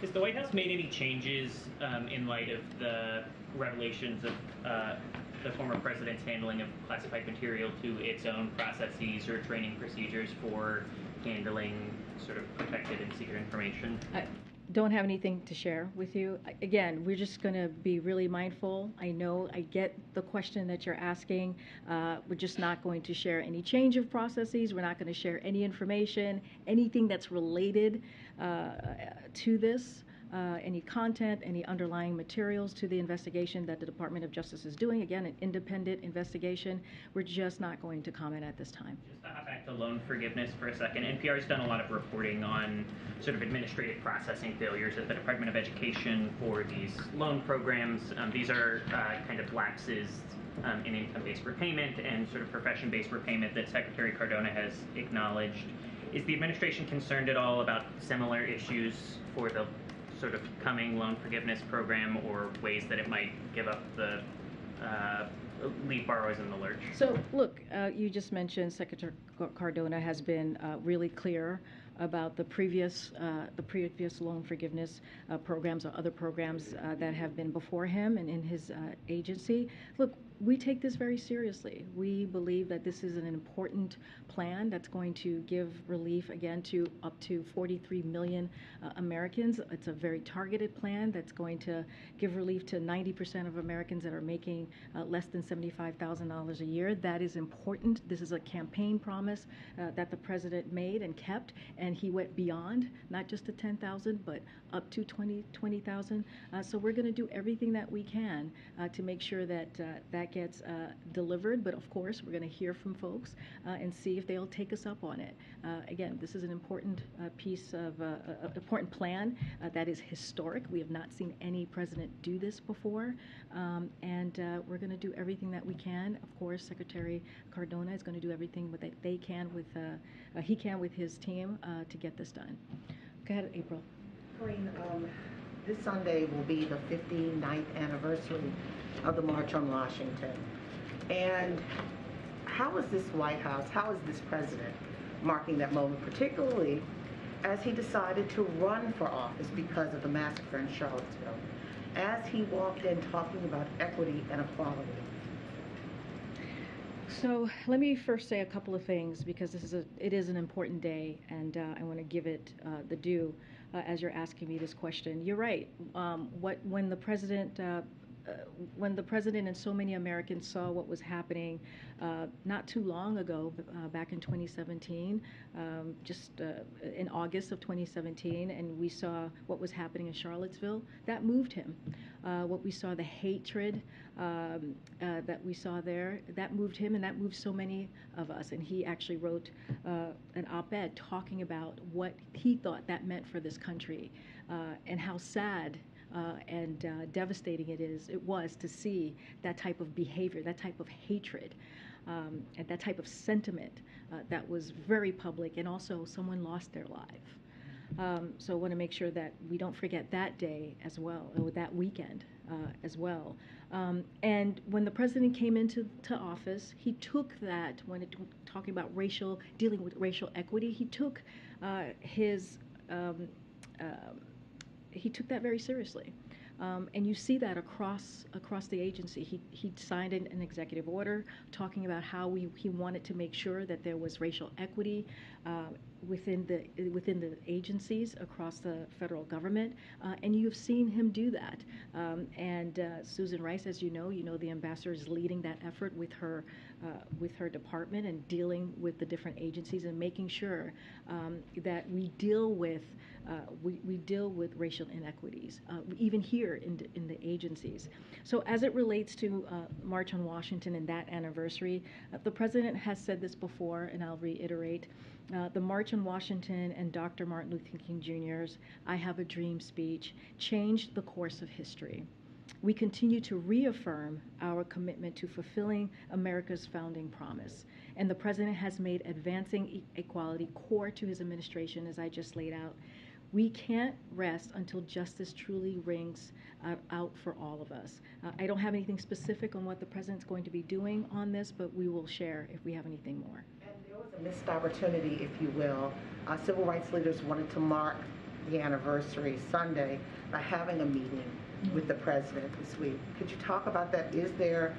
Has the White House made any changes in light of the revelations of the former president's handling of classified material to its own processes or training procedures for handling sort of protected and secret information? I don't have anything to share with you. Again, we're just going to be really mindful. I know, I get the question that you're asking. We're just not going to share any change of processes. We're not going to share any information, anything that's related to this. Any content, any underlying materials to the investigation that the Department of Justice is doing. Again, an independent investigation. We're just not going to comment at this time. Just to hop back to loan forgiveness for a second. NPR has done a lot of reporting on sort of administrative processing failures at the Department of Education for these loan programs. These are kind of lapses in income-based repayment and sort of profession-based repayment that Secretary Cardona has acknowledged. Is the administration concerned at all about similar issues for the sort of coming loan forgiveness program, or ways that it might give up the leave borrowers in the lurch? So look, you just mentioned Secretary Cardona has been really clear about the previous loan forgiveness programs or other programs that have been before him and in his agency. Look, we take this very seriously. We believe that this is an important plan that's going to give relief, again, to up to 43 million Americans. It's a very targeted plan that's going to give relief to 90% of Americans that are making less than $75,000 a year. That is important. This is a campaign promise that the president made and kept, and he went beyond, not just to 10,000, but up to 20,000. So we're going to do everything that we can to make sure that that gets delivered. But of course, we're going to hear from folks and see if they'll take us up on it. Again, this is an important piece of important plan that is historic. We have not seen any president do this before, and we're going to do everything that we can. Of course, Secretary Cardona is going to do everything that they can with he can with his team to get this done. Go ahead, April. Karine, this Sunday will be the 59th anniversary of the March on Washington. And how is this White House, how is this president marking that moment, particularly as he decided to run for office because of the massacre in Charlottesville, as he walked in talking about equity and equality? So let me first say a couple of things, because it is an important day, and I want to give it the due as you're asking me this question. You're right. When the president and so many Americans saw what was happening not too long ago, back in 2017, just in August of 2017, and we saw what was happening in Charlottesville, that moved him. What we saw, the hatred that we saw there, that moved him, and that moved so many of us. And he actually wrote an op-ed talking about what he thought that meant for this country, and how sad and devastating it was to see that type of behavior, that type of hatred, and that type of sentiment that was very public, and also someone lost their life. So I want to make sure that we don't forget that day as well, or that weekend as well. And when the president came into office, he took that, talking about dealing with racial equity, he took he took that very seriously. And you see that across the agency. He signed an executive order talking about how he wanted to make sure that there was racial equity within the agencies across the federal government, and you've seen him do that. And Susan Rice, as you know, the ambassador is leading that effort with her with her department and dealing with the different agencies and making sure that we deal with racial inequities, even here in the agencies. So as it relates to March on Washington and that anniversary, the President has said this before, and I'll reiterate, the March on Washington and Dr. Martin Luther King Jr.'s I Have a Dream speech changed the course of history. We continue to reaffirm our commitment to fulfilling America's founding promise. And the President has made advancing equality core to his administration, as I just laid out. We can't rest until justice truly rings out for all of us. I don't have anything specific on what the President's going to be doing on this, but we will share if we have anything more. And there was a missed opportunity, if you will. Civil rights leaders wanted to mark the anniversary Sunday by having a meeting with the President this week. Could you talk about that? Is there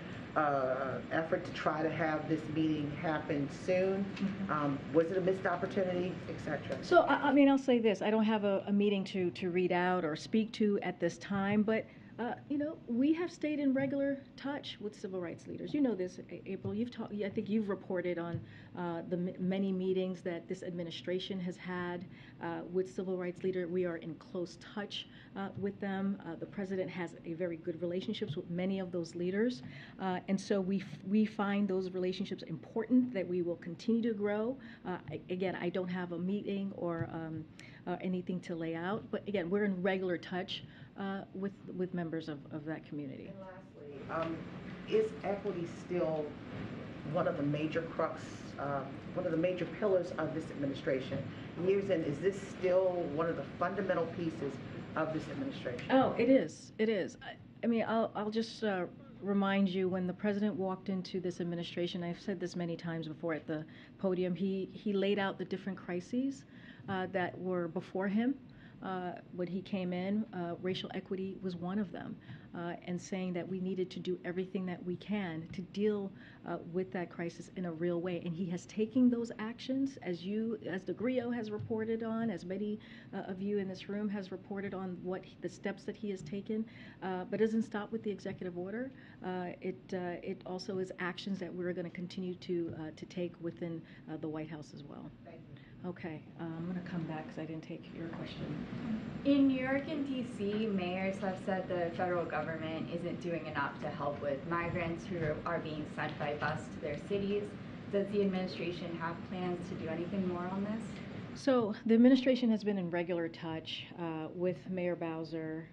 effort to try to have this meeting happen soon? Was it a missed opportunity, etc.? So, I mean, I'll say this. I don't have a meeting to read out or speak to at this time, but you know, we have stayed in regular touch with civil rights leaders. You know this, April. I think you've reported on the many meetings that this administration has had with civil rights leaders. We are in close touch with them. The President has a very good relationships with many of those leaders, and so we find those relationships important, that we will continue to grow. Again, I don't have a meeting or anything to lay out, but again, we're in regular touch with members of that community. And lastly, is equity still one of the major one of the major pillars of this administration? Years in, is this still one of the fundamental pieces of this administration? Oh, it is. It is. I mean, I'll just remind you, when the President walked into this administration, I've said this many times before at the podium, he laid out the different crises that were before him. When he came in, racial equity was one of them, and saying that we needed to do everything that we can to deal with that crisis in a real way. And he has taken those actions, as the GRIO has reported on, as many of you in this room has reported on the steps that he has taken. But it doesn't stop with the executive order. It also is actions that we're going to continue to take within the White House as well. Thank you. Okay, I'm going to come back because I didn't take your question. In New York and D.C., mayors have said the federal government isn't doing enough to help with migrants who are being sent by bus to their cities. Does the administration have plans to do anything more on this? So the administration has been in regular touch with Mayor Bowser,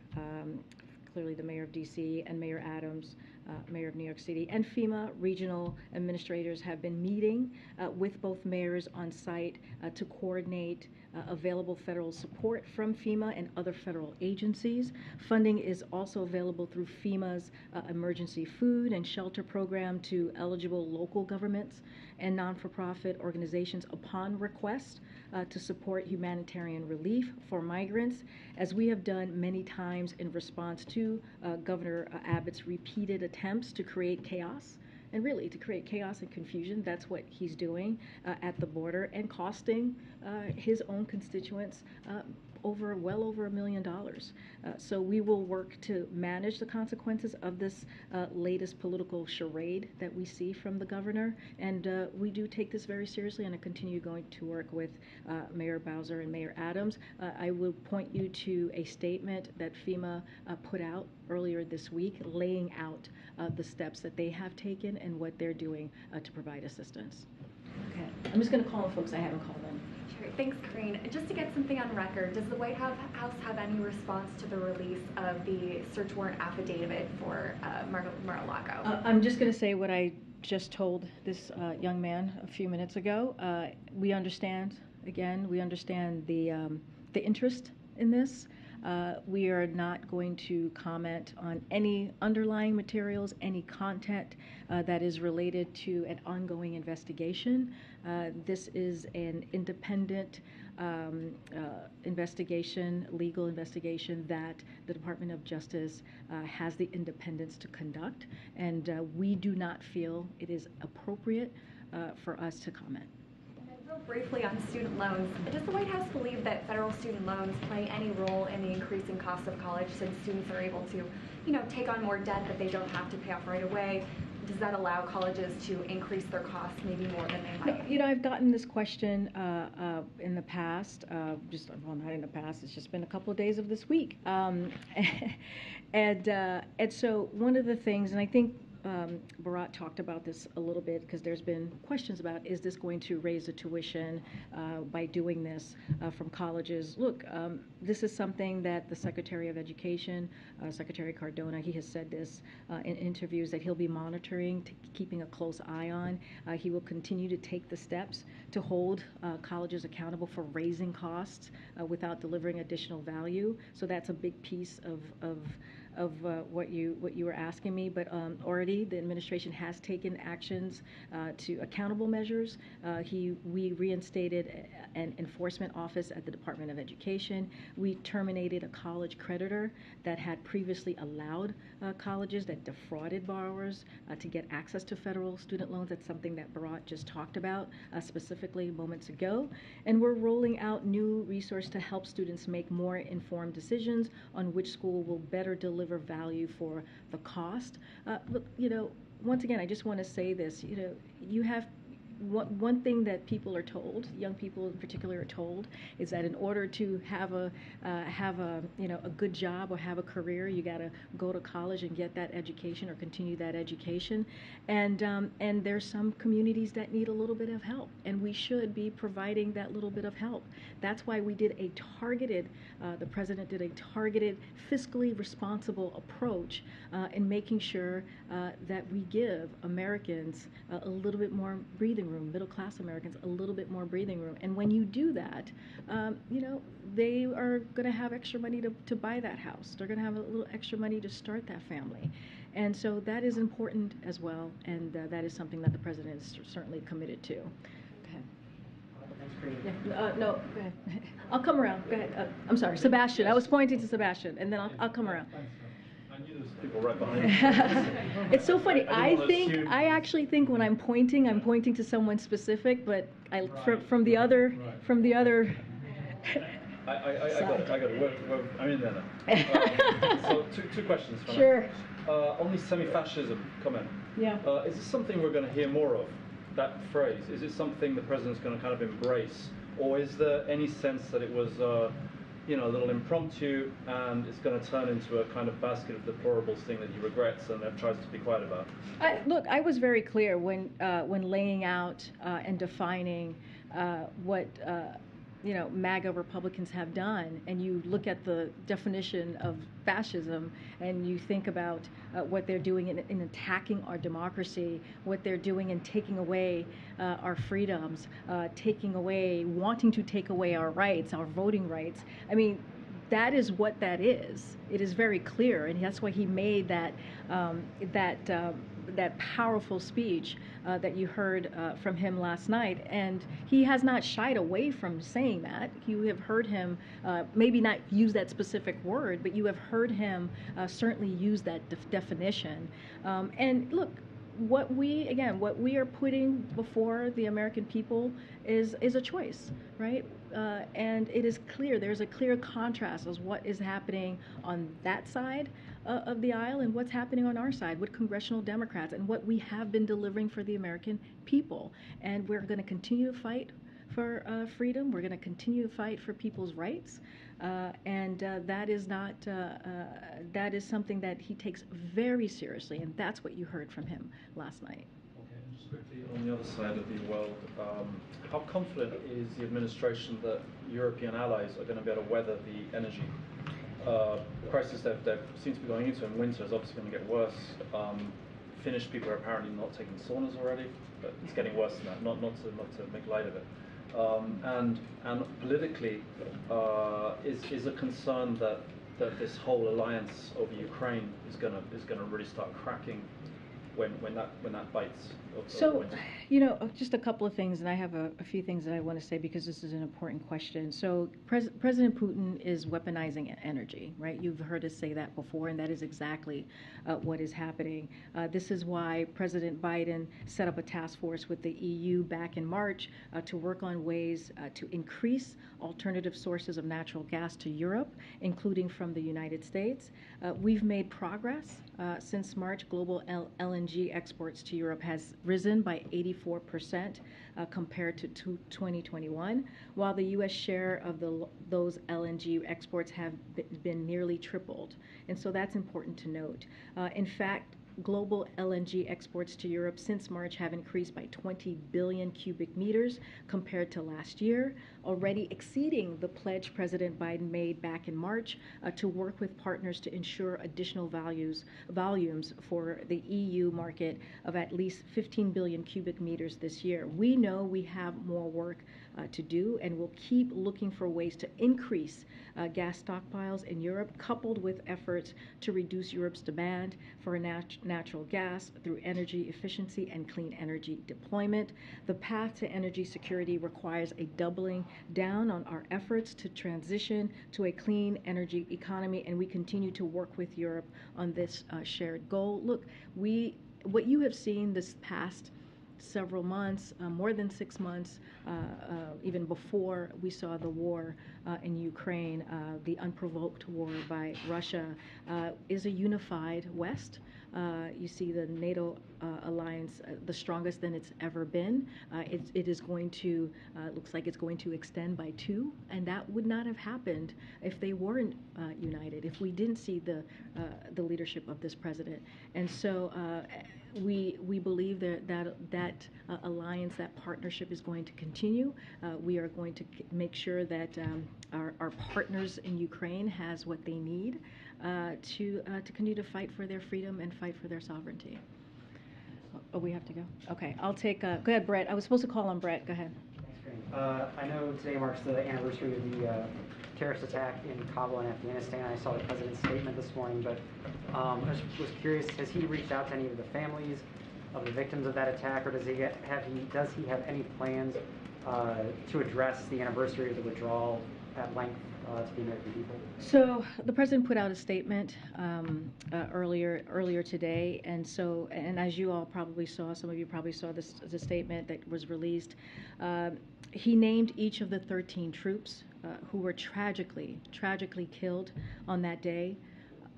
clearly the mayor of D.C., and Mayor Adams, mayor of New York City, and FEMA regional administrators have been meeting with both mayors on site to coordinate available federal support from FEMA and other federal agencies. Funding is also available through FEMA's emergency food and shelter program to eligible local governments and non-for-profit organizations upon request to support humanitarian relief for migrants, as we have done many times in response to Governor Abbott's repeated attempts to create chaos. And really, to create chaos and confusion, that's what he's doing at the border, and costing his own constituents well over $1 million. So we will work to manage the consequences of this latest political charade that we see from the governor, and we do take this very seriously, and I continue going to work with Mayor Bowser and Mayor Adams. I will point you to a statement that FEMA put out earlier this week, laying out the steps that they have taken and what they're doing to provide assistance. Okay, I'm just going to call on folks I haven't called on. Sure. Thanks, Karine. Just to get something on record, does the White House have any response to the release of the search warrant affidavit for Mar-a-Lago? I'm just going to say what I just told this young man a few minutes ago. We understand the interest in this. We are not going to comment on any underlying materials, any content that is related to an ongoing investigation. This is an independent investigation, legal investigation that the Department of Justice has the independence to conduct, and we do not feel it is appropriate for us to comment. Real briefly on student loans, does the White House believe that federal student loans play any role in the increasing cost of college, since students are able to, take on more debt that they don't have to pay off right away? does that allow colleges to increase their costs maybe more than they might? You know, I've gotten this question in the past, well, not in the past, it's just been a couple of days of this week. And so one of the things, and I think Bharat talked about this a little bit because there's been questions about, is this going to raise the tuition by doing this from colleges? Look, this is something that the Secretary of Education, Secretary Cardona, he has said this in interviews that he'll be monitoring, keeping a close eye on. He will continue to take the steps to hold colleges accountable for raising costs without delivering additional value. So that's a big piece of what you were asking me, but already the administration has taken actions to accountable measures. We reinstated an enforcement office at the Department of Education. We terminated a college creditor that had previously allowed colleges that defrauded borrowers to get access to federal student loans. That's something that Bharat just talked about specifically moments ago. And we're rolling out new resources to help students make more informed decisions on which school will better deliver value for the cost. But, you know, once again, I just want to say this, you know, you have one thing that people are told, young people in particular are told, is that in order to have a you know, a good job or have a career, you got to go to college and get that education or continue that education. And there's some communities that need a little bit of help, and we should be providing that little bit of help. That's why we did a targeted, the president did a targeted, fiscally responsible approach in making sure that we give Americans a little bit more breathing room, middle-class Americans a little bit more breathing room. And when you do that, you know, they are going to have extra money to buy that house. They're going to have a little extra money to start that family. And so that is important as well, and that is something that the president is certainly committed to. Go ahead. Yeah, no, go ahead. I'll come around. Go ahead. I'm sorry, Sebastian. I was pointing to Sebastian, and then I'll come around. I knew there was people right behind you. It's so funny. I actually think when I'm pointing to someone specific, but from the other. I got it. I'm in there now. So two questions for Sure. On the semi-fascism comment. Yeah. Is this something we're going to hear more of? That phrase. Is it something the president's going to kind of embrace, or is there any sense that it was, you know, a little impromptu, and it's going to turn into a kind of basket of deplorables thing that he regrets and tries to be quiet about? Look, I was very clear when laying out and defining what you know, MAGA Republicans have done, and you look at the definition of fascism, and you think about what they're doing in attacking our democracy, what they're doing in taking away our freedoms, wanting to take away our rights, our voting rights. I mean, that is what that is. It is very clear, and that's why he made that that powerful speech that you heard from him last night. And he has not shied away from saying that. You have heard him maybe not use that specific word, but you have heard him certainly use that definition. And look, what we are putting before the American people is a choice, right? And it is clear, there's a clear contrast as what is happening on that side of the aisle and what's happening on our side with congressional Democrats and what we have been delivering for the American people. And we're going to continue to fight for freedom. We're going to continue to fight for people's rights. And that is not, that is something that he takes very seriously, and that's what you heard from him last night. Okay, and just quickly on the other side of the world, how confident is the administration that European allies are going to be able to weather the energy crisis that seems to be going into, and winter is obviously going to get worse. Finnish people are apparently not taking saunas already, but it's getting worse than that, not to make light of it. And politically, is a concern that this whole alliance over Ukraine is going to really start cracking when that bites. So, you know, just a couple of things, and I have a few things that I want to say because this is an important question. So, President Putin is weaponizing energy, right? You've heard us say that before, and that is exactly what is happening. This is why President Biden set up a task force with the EU back in March to work on ways to increase alternative sources of natural gas to Europe, including from the United States. We've made progress since March. Global LNG LNG exports to Europe has risen by 84% compared to 2021, while the U.S. share of those LNG exports have been nearly tripled. And so that's important to note. In fact, global LNG exports to Europe since March have increased by 20 billion cubic meters compared to last year, already exceeding the pledge President Biden made back in March to work with partners to ensure additional volumes for the EU market of at least 15 billion cubic meters this year. We know we have more work to do, and we'll keep looking for ways to increase gas stockpiles in Europe, coupled with efforts to reduce Europe's demand for natural gas through energy efficiency and clean energy deployment. The path to energy security requires a doubling down on our efforts to transition to a clean energy economy, and we continue to work with Europe on this shared goal. Look, what you have seen this past several months, more than 6 months, even before we saw the war in Ukraine, the unprovoked war by Russia, is a unified West. You see the NATO alliance the strongest than it's ever been. It is going to, looks like it's going to extend by 2, and that would not have happened if they weren't united, if we didn't see the leadership of this president. And so we believe that alliance, that partnership is going to continue. We are going to make sure that our partners in Ukraine has what they need to continue to fight for their freedom and fight for their sovereignty. Oh, we have to go? Okay, I'll take, go ahead, Brett. I was supposed to call on Brett. Go ahead. I know today marks the anniversary of the terrorist attack in Kabul and Afghanistan. I saw the president's statement this morning, but I was curious, has he reached out to any of the families of the victims of that attack, or does he have any plans to address the anniversary of the withdrawal at length to the American people? So the president put out a statement earlier today, and as you all probably saw, some of you probably saw the statement that was released. He named each of the 13 troops who were tragically killed on that day.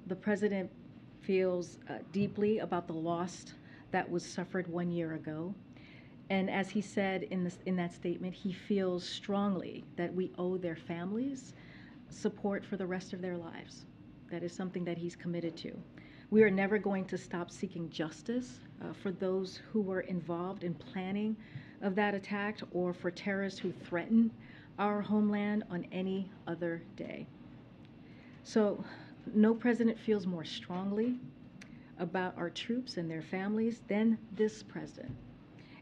The president feels deeply about the loss that was suffered 1 year ago. And as he said in that statement, he feels strongly that we owe their families support for the rest of their lives. That is something that he's committed to. We are never going to stop seeking justice for those who were involved in planning of that attack, or for terrorists who threaten our homeland on any other day. So no president feels more strongly about our troops and their families than this president.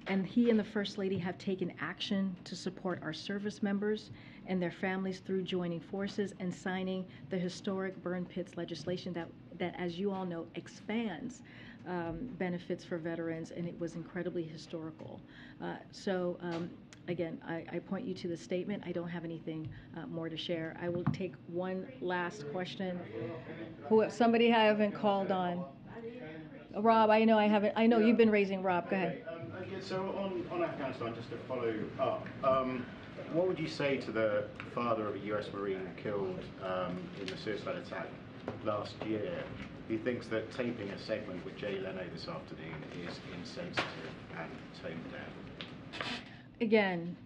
And he and the First Lady have taken action to support our service members and their families through joining forces and signing the historic burn pits legislation that, as you all know, expands benefits for veterans, and it was incredibly historical. Again, I point you to the statement. I don't have anything more to share. I will take one last question. Somebody haven't called on. Rob, I know you've been raising. Rob, go ahead. Okay, so on Afghanistan, just to follow up, what would you say to the father of a US Marine killed in the suicide attack last year, who thinks that taping a segment with Jay Leno this afternoon is insensitive and tone deaf? Again,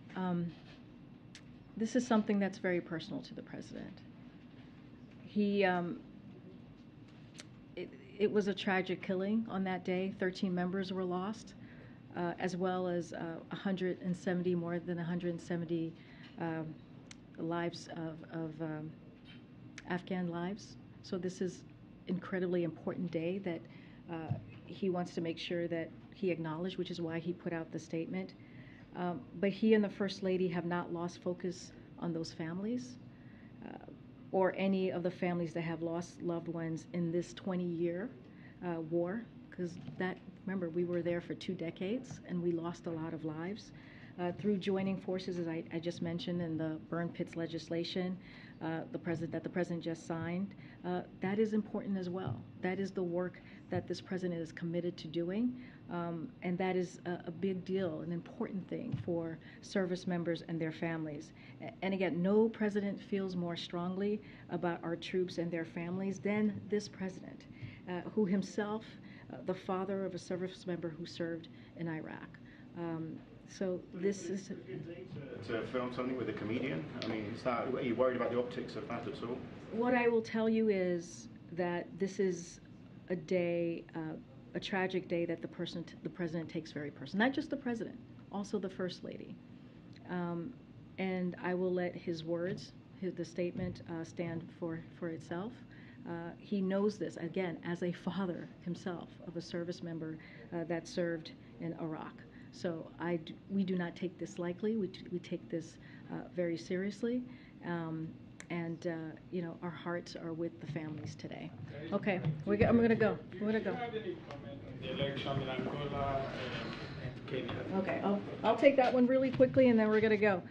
this is something that's very personal to the president. It was a tragic killing on that day. 13 members were lost, as well as more than 170 lives of Afghan lives. So this is incredibly important day that he wants to make sure that he acknowledged, which is why he put out the statement. But he and the First Lady have not lost focus on those families or any of the families that have lost loved ones in this 20-year war, because remember, we were there for 2 decades and we lost a lot of lives. Through joining forces, as I just mentioned, in the burn pits legislation that the president just signed, that is important as well. That is the work that this president is committed to doing, and that is a big deal, an important thing for service members and their families. And again, no president feels more strongly about our troops and their families than this president, who himself the father of a service member who served in Iraq. So this is... To film something with a comedian? I mean, are you worried about the optics of that at all? What I will tell you is that this is a day, a tragic day that the president takes very personal. Not just the president, also the First Lady. And I will let his words, the statement, stand for itself. He knows this, again, as a father himself of a service member that served in Iraq. So we do not take this lightly. We take this very seriously. You know, our hearts are with the families today. Okay, I'm going to go. I'm going to go. Do you have any comment on the election in Angola and Kenya? Okay, I'll take that one really quickly, and then we're going to go.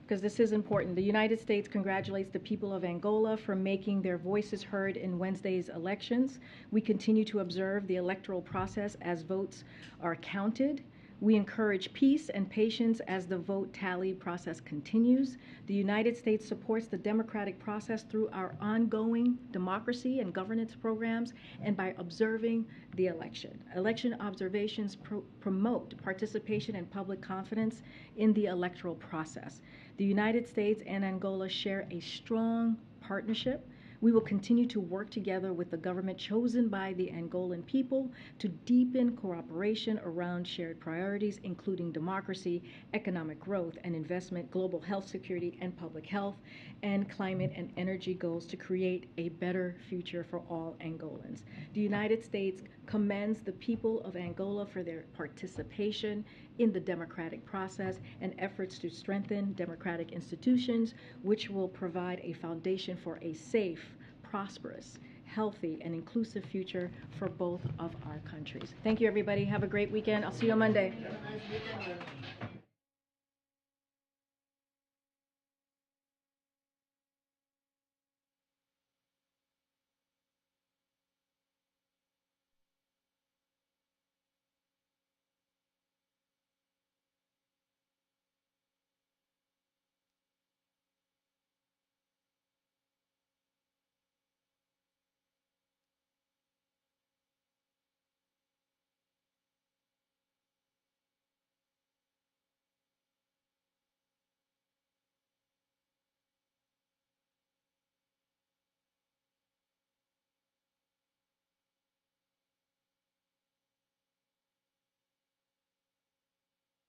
Because this is important. The United States congratulates the people of Angola for making their voices heard in Wednesday's elections. We continue to observe the electoral process as votes are counted. We encourage peace and patience as the vote tally process continues. The United States supports the democratic process through our ongoing democracy and governance programs and by observing the election. Election observations promote participation and public confidence in the electoral process. The United States and Angola share a strong partnership. We will continue to work together with the government chosen by the Angolan people to deepen cooperation around shared priorities, including democracy, economic growth and investment, global health security and public health, and climate and energy goals to create a better future for all Angolans. The United States commends the people of Angola for their participation in the democratic process and efforts to strengthen democratic institutions, which will provide a foundation for a safe, prosperous, healthy, and inclusive future for both of our countries. Thank you, everybody. Have a great weekend. I'll see you on Monday.